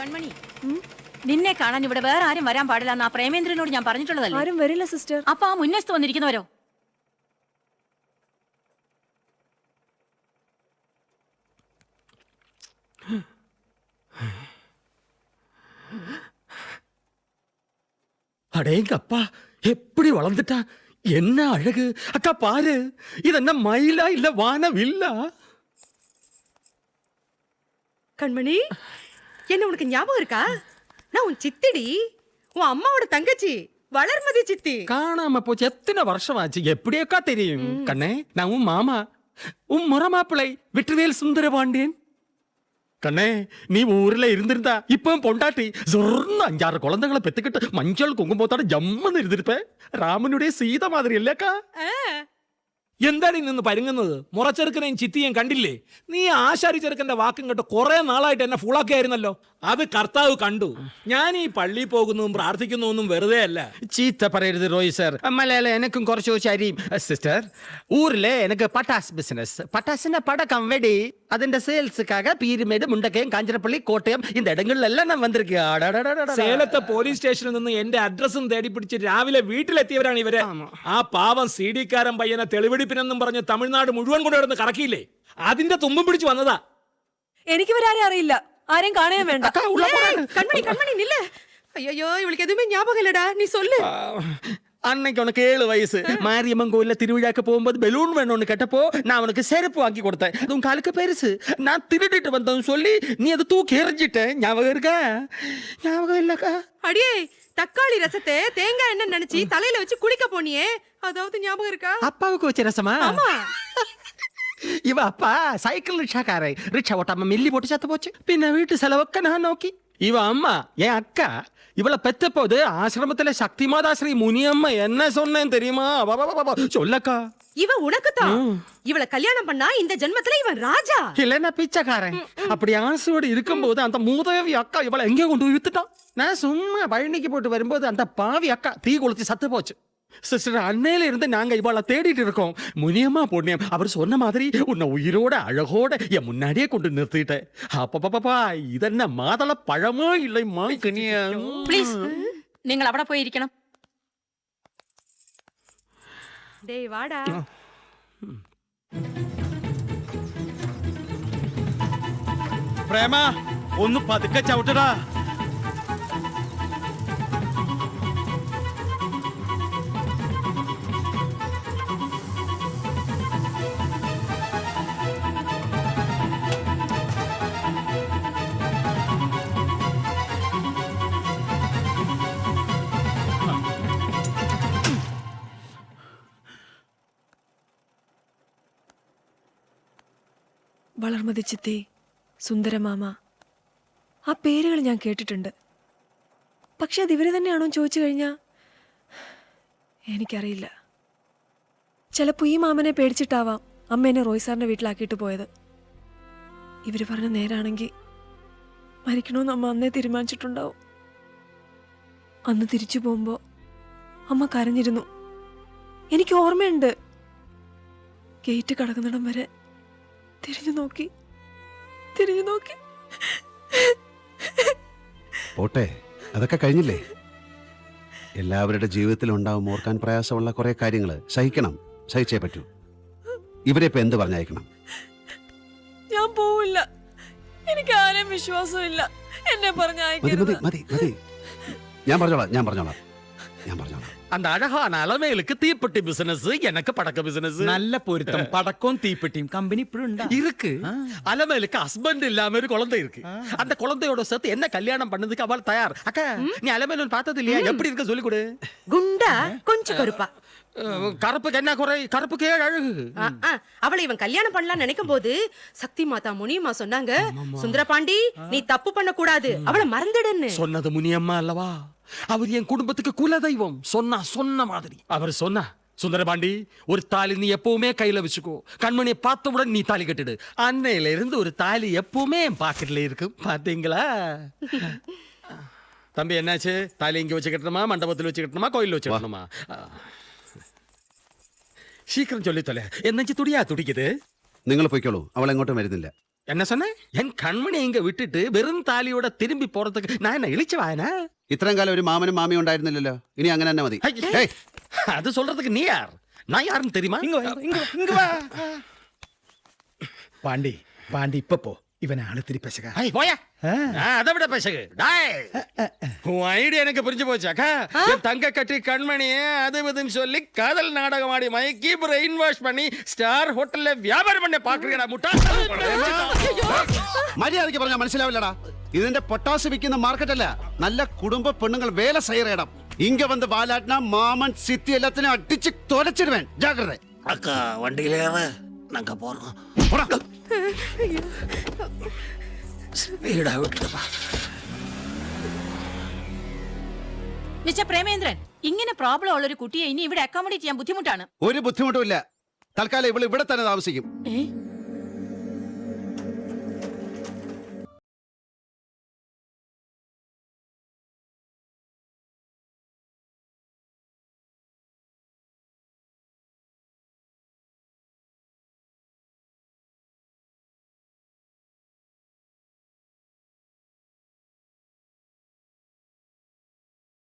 കൺമണി, നിന്നെ കാണാൻ ഇവിടെ വേറെ ആരും വരാൻ പാടില്ല എന്ന് ആ പ്രേമേന്ദ്രനോട് ഞാൻ പറഞ്ഞിട്ടുള്ളതല്ലേ? ആരും വരില്ല സിസ്റ്റർ. അപ്പൊ ആ മുന്നേസ്ത് വന്നിരിക്കുന്നവരോ? அடேங்கப்பா, எப்படி வளர்ந்துட்டா! என்ன அழகு! அக்கா பாரு, இது என்ன மயிலா இல்ல வானவில்லா? கண்மணி, என்ன உனக்கு ஞாபகம் இருக்கா? நான் உன் சித்திடி, உன் அம்மாவோட தங்கச்சி வளர்மதி சித்தி. காணாம போச்சு. எத்தனை வருஷம் ஆச்சு, எப்படியக்கா தெரியும்? கண்ணே, நான் உன் மாமா, உன் முறமாப்பிள்ளை வெற்றிவேல் சுந்தரபாண்டியன். கண்ணே, நீ ஊர்ல இருந்திருந்தா இப்ப பொண்டாட்டி சொர்ண 5-6 குழந்தைகளை பெத்துக்கிட்டு மஞ்சள் குங்குமத்தோட ஜம்முன்னு இருந்திருப்ப. ராமனுடைய சீத மாதிரி இல்லக்கா? എന്താണ് നിന്ന് പരുങ്ങുന്നത്? മുറച്ചെറുക്കനെയും ചിത്തിയും കണ്ടില്ലേ? നീ ആശാരി ചെറുക്കന്റെ വാക്കും കേട്ട് കുറെ നാളായിട്ട് എന്നെ ഫുള്ളാക്കിയായിരുന്നല്ലോ. അത് കർത്താവ് കണ്ടു. ഞാൻ ഈ പള്ളിയിൽ പോകുന്നതും പ്രാർത്ഥിക്കുന്നതൊന്നും വെറുതെ അല്ല. ചീത്ത പറയരുത് റോയ് സാർ. മലയാള എനക്കും കുറച്ച് ശരിയും. സിസ്റ്റർ, ഊരിലെ എനിക്ക് പട്ടാസ് ബിസിനസ്, പട്ടാസിന്റെ പടക്കം വെടി, അതിന്റെ சேல்ஸுக்காக പീരുമേട്, മുണ്ടക്കയം, കാഞ്ചിരപ്പള്ളി, കോട്ടയം இந்த இடங்கள்லாம் நான் வந்திருக்கேன். സേലത്തെ പോലീസ് സ്റ്റേഷനിൽ നിന്ന് എന്റെ അഡ്രസ്സും തേടി പിടിച്ച് രാവിലെ വീട്ടിലെത്തിയവരാണ് ഇവര്. ആ പാവം സിഡിക്കാരൻ പയ്യനെ തെളിവെടുപ്പിനെന്നും പറഞ്ഞ് തമിഴ്നാട് മുഴുവൻ കൊണ്ട് കിടന്ന് കറക്കിയില്ലേ, അതിന്റെ തുമ്പും പിടിച്ച് വന്നതാ. എനിക്ക് ഇവരാരും അറിയില്ല, ആരെയും കാണാൻ വേണ്ട. கண்மணி கண்மணி நில்ல. ஐயோ, இவளுக்கு எதுவுமே ஞாபகம் இல்லடா, நீ சொல்லு. அன்னைக்கு உனக்கு 7 வயசு. மாரியம்மன் கோயில்ல திருவிழாக்கு போகும்போது பெலூன் வேணும்னு கேட்டப்போ நான் உனக்கு செருப்பு வாங்கி கொடுத்தேன். அது உன் காலுக்கு பெருசு. நான் திருடிட்டு வந்தேன்னு சொல்லி நீ அதை தூக்கி எறிஞ்சிட்ட. ஞாபகம் இருக்கா? ஞாபகம் இல்லக்கா? அடியே, தக்காளி ரசத்தை தேங்காய் எண்ணெய் நினைச்சு தலையில வச்சு குளிக்க போனியே, அதாவது ஞாபகம் இருக்கா? அப்பாவுக்கு வச்ச ரசமா? ஆமா. இவ அப்பா சைக்கிள் ரிக்ஷாக்காரை. ரிக்ஷா ஓட்டாம மில்லி போட்டு சத்து போச்சு. பின்ன வீட்டு செலவுக்க நான் நோக்கி. இவ அம்மா என் அக்கா இவளை பெத்த போது ஆசிரமத்துல சக்தி மாதாஸ்ரீ முனியம்மா என்ன சொன்னேன் தெரியுமா? சொல்லக்கா. இவ உனக்குத்தான். இவளை கல்யாணம் பண்ணா இந்த ஜென்மத்துல இவன் ராஜா இல்லன்னா பிச்சைக்காரன். அப்படி ஆசையோடு இருக்கும்போது அந்த மூதேவி அக்கா இவளை எங்கே கொண்டு போய் வித்துட்டான். நான் சும்மா பழனிக்கு போட்டு வரும்போது அந்த பாவி அக்கா தீ கொளுத்தி சத்து போச்சு. சிஸ்டர், அன்னையில இருந்து நாங்க இவளை தேடிட்டு இருக்கோம். முனியம்மா பொண்ணியம் அவர் சொன்ன மாதிரி உன்னை உயிரோட அழகோட என் முன்னாடியே கொண்டு நிறுத்திட்டேன். அப்பப்பா, இதென்ன மாதள பழமோ இல்லை மாங்கனியா? പ്ലീസ്, നിങ്ങൾ അവിടെ പോയിരിക്കണം. டேய் வாடா. പ്രേമ, ഒന്ന് പതുക്കെ ചവിട്ടടാ. വളർമതി ചിത്തി, സുന്ദരമാമ, ആ പേരുകൾ ഞാൻ കേട്ടിട്ടുണ്ട്. പക്ഷെ അത് ഇവര് തന്നെയാണോ ചോദിച്ചു കഴിഞ്ഞാ എനിക്കറിയില്ല. ചിലപ്പോൾ ഈ മാമനെ പേടിച്ചിട്ടാവാം അമ്മേനെ റോയ് സാറിന്റെ വീട്ടിലാക്കിയിട്ട് പോയത്. ഇവര് പറഞ്ഞ നേരാണെങ്കിൽ മരിക്കണമെന്ന് അമ്മ അന്നേ തീരുമാനിച്ചിട്ടുണ്ടാവും. അന്ന് തിരിച്ചു പോകുമ്പോ അമ്മ കരഞ്ഞിരുന്നു. എനിക്ക് ഓർമ്മയുണ്ട്. ഗേറ്റ് കടക്കുന്നിടം വരെ തിരിഞ്ഞു നോക്കി. പോട്ടെ, അതൊക്കെ കഴിഞ്ഞില്ലേ. എല്ലാവരുടെ ജീവിതത്തിൽ ഉണ്ടാവും ഓർക്കാൻ പ്രയാസമുള്ള കുറെ കാര്യങ്ങൾ. സഹിച്ചേ പറ്റൂ. ഇവരെ ഇപ്പൊ എന്ത് പറഞ്ഞയക്കണം? ഞാൻ പോവില്ല, എനിക്ക് ആരെയും വിശ്വാസമില്ല. എന്നെ പറഞ്ഞയക്കരുത്. മതി. ഞാൻ പറഞ്ഞോളാം. அந்த அழகான அலமேலுக்கு தீப்பெட்டி பிசினஸ், எனக்கு படக்க பிசினஸ். നല്ല പൊരുത്തം. പടക്കവും തീപ്പെട്ടിയും കമ്പനി ഇപ്പോഴും இருக்கு. அலமேலுக்கு ஹஸ்பண்ட் இல்லாம ஒரு குழந்தை இருக்கு. அந்த குழந்தையோட சேர்த்து என்ன கல்யாணம் பண்ணதுக்கு அவள் தயார். அக்கா, நீ அலமேலு பார்த்தது இல்லையா? எப்படி இருக்க சொல்லி கொடு. குண்டா, கொஞ்சம் கருப்பா. கருப்புக்கு என்ன குறை? கருப்புக்கு அழகு. அவளை இவன் கல்யாணம் பண்ணலாம் நினைக்கும் போது சக்தி மாதா முனியம்மா சொன்னாங்க, சுந்தரபாண்டி நீ தப்பு பண்ண கூடாது, அவளை மறந்துடுன்னு. சொன்னது முனியம்மா அல்லவா? அவர் என் குடும்பத்துக்கு குலதெய்வம். சொன்ன மாதிரி அவர் சொன்னா, சுந்தரபாண்டி ஒரு தாலி நீ எப்பவுமே கையில வச்சுக்கோ. கண்மணியை பார்த்தவுடன் நீ தாலி கட்டிடு. அன்னையில இருந்து ஒரு தாலி எப்பவுமே என் பாக்கெட்ல இருக்கு. பாத்தீங்களா? தம்பி, என்னாச்சு? தாலி இங்க வச்சு கட்டணுமா, மண்டபத்தில் வச்சு கட்டணுமா, கோயில்ல வச்சு கட்டணுமா? சீக்கிரம் சொல்லி தொலை. എന്നുവെച്ച് തുടിയാ തുടിക്കത്. നിങ്ങൾ പൊയ്ക്കോളൂ, അവൾ എങ്ങോട്ടും വരുന്നില്ല. என்ன சொன்ன என் கண்மணி இங்க விட்டுட்டு வெறும் தாலியோட திரும்பி போறதுக்கு நான் என்ன இழிச்சு வாயனா? ഇത്രയും കാലം ഒരു മാമനും മാമിയും ഉണ്ടായിരുന്നില്ലല്ലോ, ഇനി അങ്ങനെ തന്നെ മതി. ഏയ്, அது சொல்றதுக்கு நீ யார்? நான் யாருன்னு தெரியுமா? இங்க வா. பாண்டி பாண்டி இப்ப போ, இவனை அழுத்திரி பேசுக. ஐய், போயா. அதை விட பேசுகு. டாய். உன் ஐடியா எனக்கு புரிஞ்சு போச்சு அக்கா. என் தங்க கட்டி கண்மணியே அது இதுன்னு சொல்லி காதல் நாடகம் ஆடி மயக்கி பிரெயின் வாஷ் பண்ணி ஸ்டார் ஹோட்டல்ல வியாபாரம் பண்ண பாக்குறீங்கடா முட்டா. മര്യാദയ്ക്ക് പറഞ്ഞാൽ മനസ്സിലാവില്ലടാ. ഇതിന്റെ പൊട്ടാസ് വിൽക്കുന്ന മാർക്കറ്റല്ല, നല്ല കുടുംബ പെണ്ണുങ്ങൾ വേല ചെയ്യற ഇടം. ഇങ്ങ വന്ന് വാലാട്ടിന മാമൻ സിത്തി എല്ലാത്തിനും അടിച്ച് തൊലച്ചിടുവേൻ. ജാഗ്രത. அக்கா வண்டியிலேயே நாங்க போறோம். സ്പീഡാ വിട്ടുവാ. മിസ്റ്റർ പ്രേമേന്ദ്രൻ, ഇങ്ങനെ പ്രോബ്ലം ഉള്ള ഒരു കുട്ടിയെ ഇനി ഇവിടെ അക്കോമഡേറ്റ് ചെയ്യാൻ ബുദ്ധിമുട്ടാണ്. ഒരു ബുദ്ധിമുട്ടുമില്ല. തൽക്കാലം ഇവള് ഇവിടെ തന്നെ താമസിക്കും. ഏ